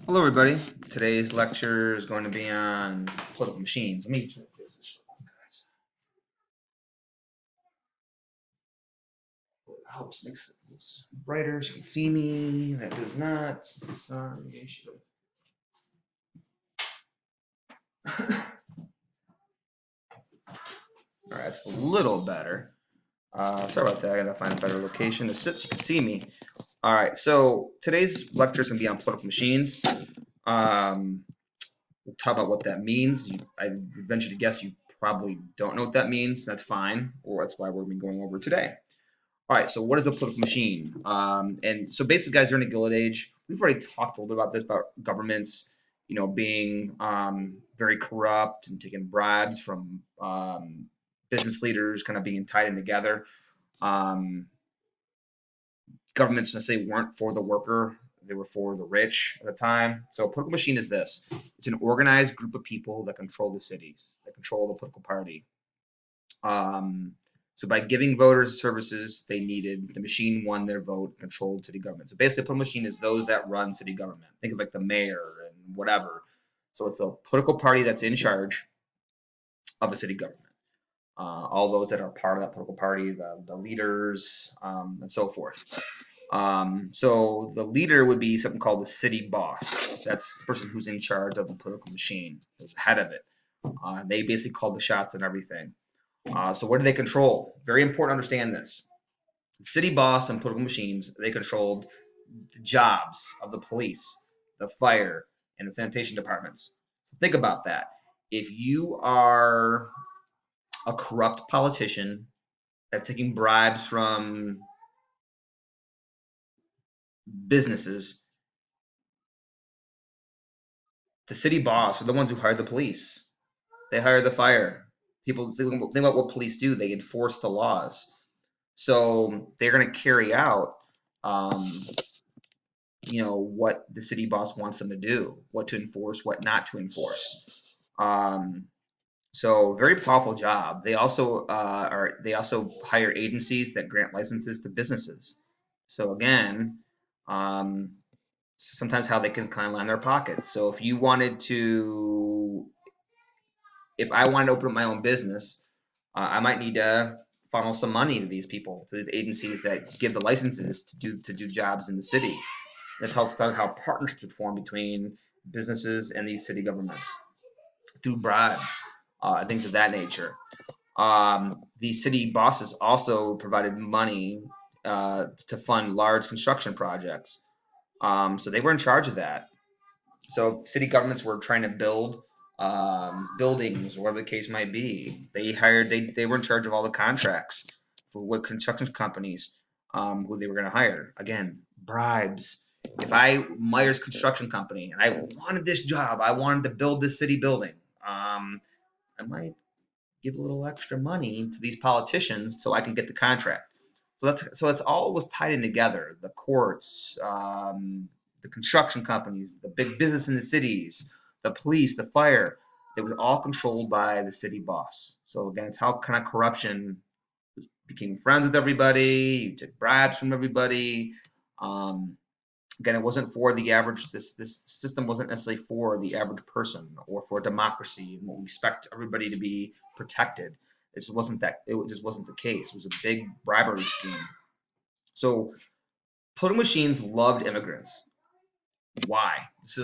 Hello, everybody. Today's lecture is going to be on political machines. Let me check this. Oh, this makes this brighter so you can see me. That does not. Sorry, All right, it's a little better. Sorry about that. I gotta find a better location to sit so you can see me. All right, so today's lecture is gonna be on political machines. We'll talk about what that means. I would venture to guess you probably don't know what that means. That's fine, or that's why we're gonna be going over today. All right, so what is a political machine? And so basically, guys, during the Gilded Age, we've already talked a little bit about this, about governments, being very corrupt and taking bribes from business leaders, kind of being tied in together. Um, Governments necessarily weren't for the worker; they were for the rich at the time. So a political machine is this: it's an organized group of people that control the cities, that control the political party. Um, so by giving voters services they needed, the machine won their vote, controlled city government. So basically, a political machine is those that run city government. Think of like the mayor and whatever. So it's a political party that's in charge of a city government. All those that are part of that political party, the leaders, and so forth. So the leader would be something called the city boss. That's the person who's in charge of the political machine, who's the head of it. They basically call the shots and everything. So what do they control? Very important to understand this. The city boss and political machines, they controlled the jobs of the police, the fire, and the sanitation departments. So think about that. If you are a corrupt politician that's taking bribes from businesses, the city boss are the ones who hired the police. They hire the fire. People think about what police do. They enforce the laws. So they're going to carry out um, what the city boss wants them to do, what to enforce, what not to enforce. Um, so very powerful job. They also hire agencies that grant licenses to businesses. So again, um, sometimes how they can kind of line their pockets. So if I wanted to open up my own business, I might need to funnel some money to these people, to these agencies that give the licenses to do jobs in the city. That's how partnerships form between businesses and these city governments through bribes, things of that nature. The city bosses also provided money to fund large construction projects. So they were in charge of that. So city governments were trying to build buildings, or whatever the case might be. They were in charge of all the contracts for what construction companies who they were going to hire. Again, bribes. If Myers Construction Company, and I wanted this job, I wanted to build this city building, I might give a little extra money to these politicians so I can get the contract. So that's all was tied in together. The courts, the construction companies, the big business in the cities, the police, the fire. It was all controlled by the city boss. So again, it's how kind of corruption became friends with everybody. You took bribes from everybody. Um, Again, it wasn't for the average. This system wasn't necessarily for the average person or for democracy and what we expect everybody to be protected. It just wasn't the case. It was a big bribery scheme. So political machines loved immigrants. Why? So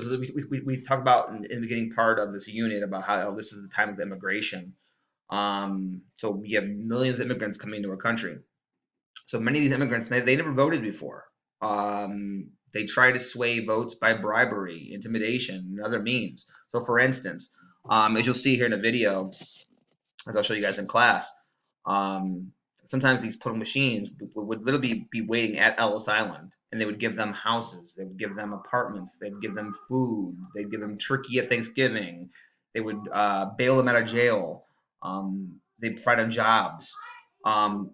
we talked about in the beginning part of this unit about how this was the time of immigration. So we have millions of immigrants coming into our country. So many of these immigrants, they never voted before. They try to sway votes by bribery, intimidation, and other means. So, for instance, as you'll see here in a video, as I'll show you guys in class, um, sometimes these political machines would literally be waiting at Ellis Island, and they would give them houses, they would give them apartments, they'd give them food, they'd give them turkey at Thanksgiving, they would bail them out of jail, they'd provide them jobs.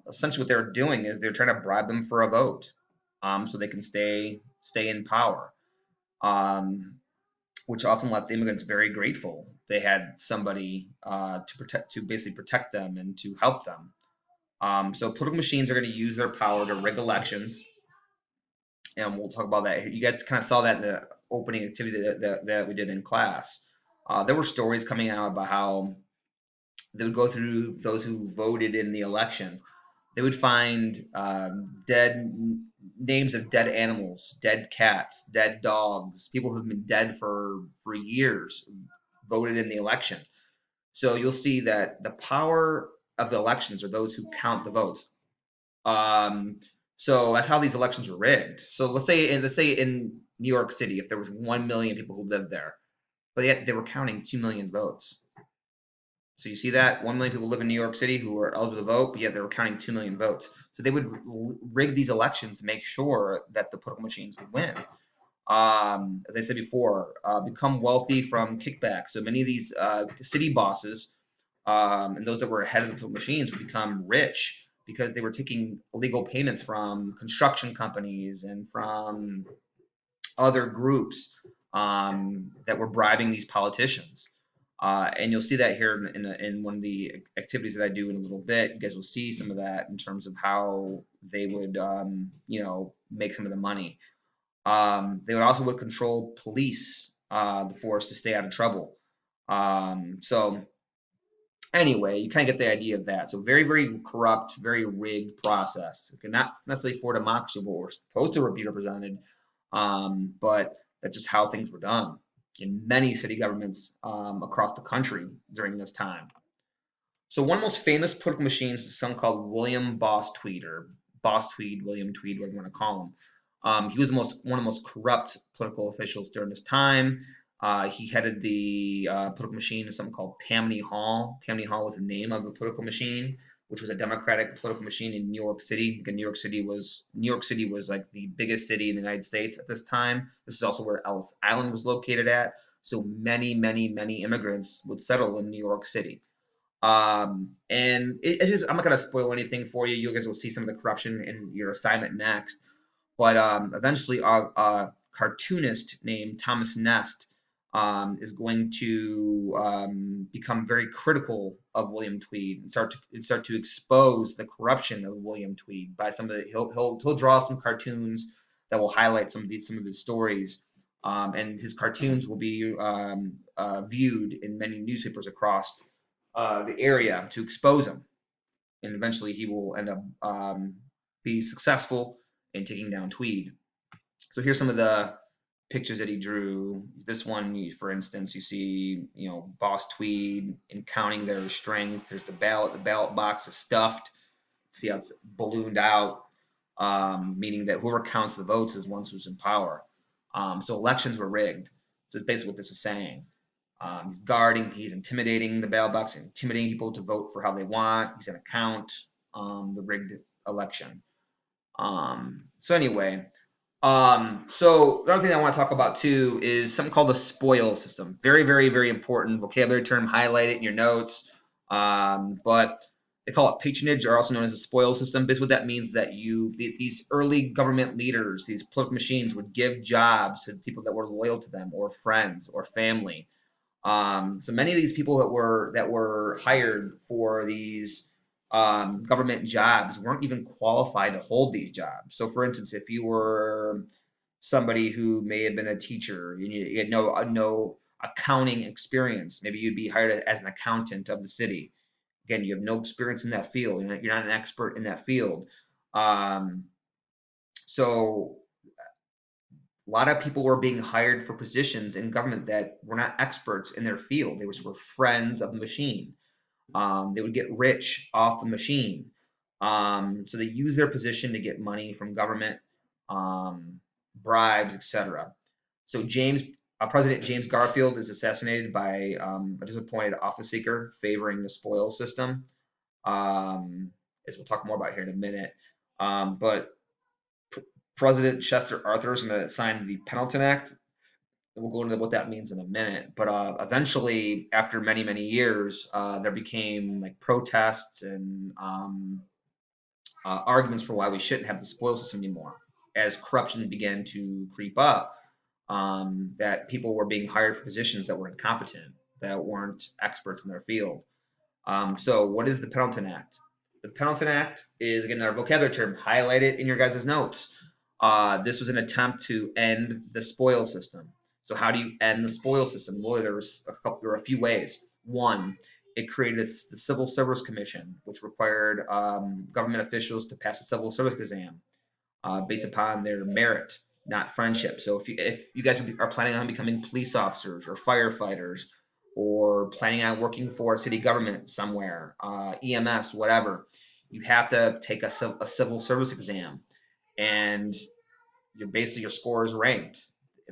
Essentially, what they're doing is they're trying to bribe them for a vote, so they can stay in power. Um, which often left the immigrants very grateful. They had somebody to basically protect them and to help them. So political machines are going to use their power to rig elections, and we'll talk about that. You guys kind of saw that opening activity that we did in class. There were stories coming out about how they would go through those who voted in the election. They would find dead names of dead animals, dead cats, dead dogs, people who've been dead for years, voted in the election. So you'll see that the power of the elections are those who count the votes. Um, so that's how these elections were rigged. So let's say in New York City, if there was 1 million people who lived there, but yet they were counting 2 million votes. So you see that 1 million people live in New York City who are eligible to vote, but yet they were counting 2 million votes. So they would rig these elections to make sure that the political machines would win. As I said before, become wealthy from kickbacks. So many of these city bosses and those that were ahead of the political machines would become rich because they were taking illegal payments from construction companies and from other groups that were bribing these politicians. And you'll see that here in one of the activities that I do in a little bit. You guys will see some of that in terms of how they would, make some of the money. They would control police, the force to stay out of trouble. So anyway, you kind of get the idea of that. So very, very corrupt, very rigged process. Not necessarily for democracy, but we're supposed to be represented, but that's just how things were done in many city governments across the country during this time. So one of the most famous political machines was someone called William Boss Tweed, or Boss Tweed, William Tweed, whatever you want to call him. He was one of the most corrupt political officials during this time. He headed the political machine in something called Tammany Hall. Tammany Hall was the name of the political machine, which was a democratic political machine in New York City. Again, New York City was like the biggest city in the United States at this time. This is also where Ellis Island was located at. So many, many, many immigrants would settle in New York City. And it is, I'm not going to spoil anything for you. You guys will see some of the corruption in your assignment next. But eventually, a cartoonist named Thomas Nest is going to become very critical of William Tweed and start to expose the corruption of William Tweed by some of the he'll draw some cartoons that will highlight some of his stories. And his cartoons will be viewed in many newspapers across the area to expose him, and eventually he will end up be successful in taking down Tweed. So here's some of the pictures that he drew. This one, for instance, you see, Boss Tweed and counting their strength. There's the ballot. The ballot box is stuffed. See how it's ballooned out, meaning that whoever counts the votes is one who's in power. So elections were rigged. So it's basically what this is saying. He's intimidating the ballot box, intimidating people to vote for how they want. He's going to count the rigged election. So anyway, so the other thing I want to talk about too is something called the spoil system. Very, very, very important vocabulary term. Highlight it in your notes. But they call it patronage, or also known as the spoil system. Basically, what that means is that these early government leaders, these political machines, would give jobs to people that were loyal to them, or friends, or family. So many of these people that were hired for these government jobs weren't even qualified to hold these jobs. So, for instance, if you were somebody who may have been a teacher, you had no accounting experience. Maybe you'd be hired as an accountant of the city. Again, you have no experience in that field. You're not an expert in that field. So a lot of people were being hired for positions in government that were not experts in their field. They were friends of the machine. They would get rich off the machine. So they use their position to get money from government, bribes, etc. So President James Garfield is assassinated by a disappointed office seeker favoring the spoils system, as we'll talk more about here in a minute. But President Chester Arthur is going to sign the Pendleton Act. We'll go into what that means in a minute. But eventually, after many, many years, there became like protests and arguments for why we shouldn't have the spoil system anymore. As corruption began to creep up, that people were being hired for positions that were incompetent, that weren't experts in their field. So what is the Pendleton Act? The Pendleton Act is, again, our vocabulary term. Highlight it in your guys' notes. This was an attempt to end the spoil system. So how do you end the spoil system? Well, there were a few ways. One, it created the Civil Service Commission, which required government officials to pass a civil service exam based upon their merit, not friendship. So if you guys are planning on becoming police officers or firefighters, or planning on working for a city government somewhere, EMS, whatever, you have to take a civil service exam, and basically your score is ranked.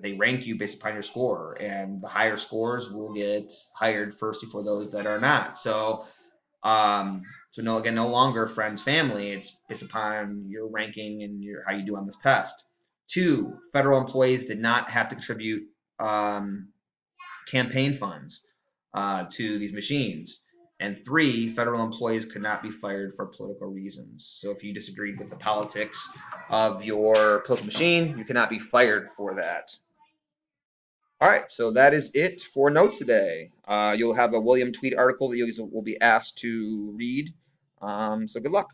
They rank you based upon your score, and the higher scores will get hired first before those that are not. So no, again, no longer friends, family. It's upon your ranking and how you do on this test. Two, federal employees did not have to contribute um, campaign funds to these machines. And three, federal employees could not be fired for political reasons. So if you disagreed with the politics of your political machine, you cannot be fired for that. All right, so that is it for notes today. You'll have a William Tweed article that you will be asked to read. So good luck.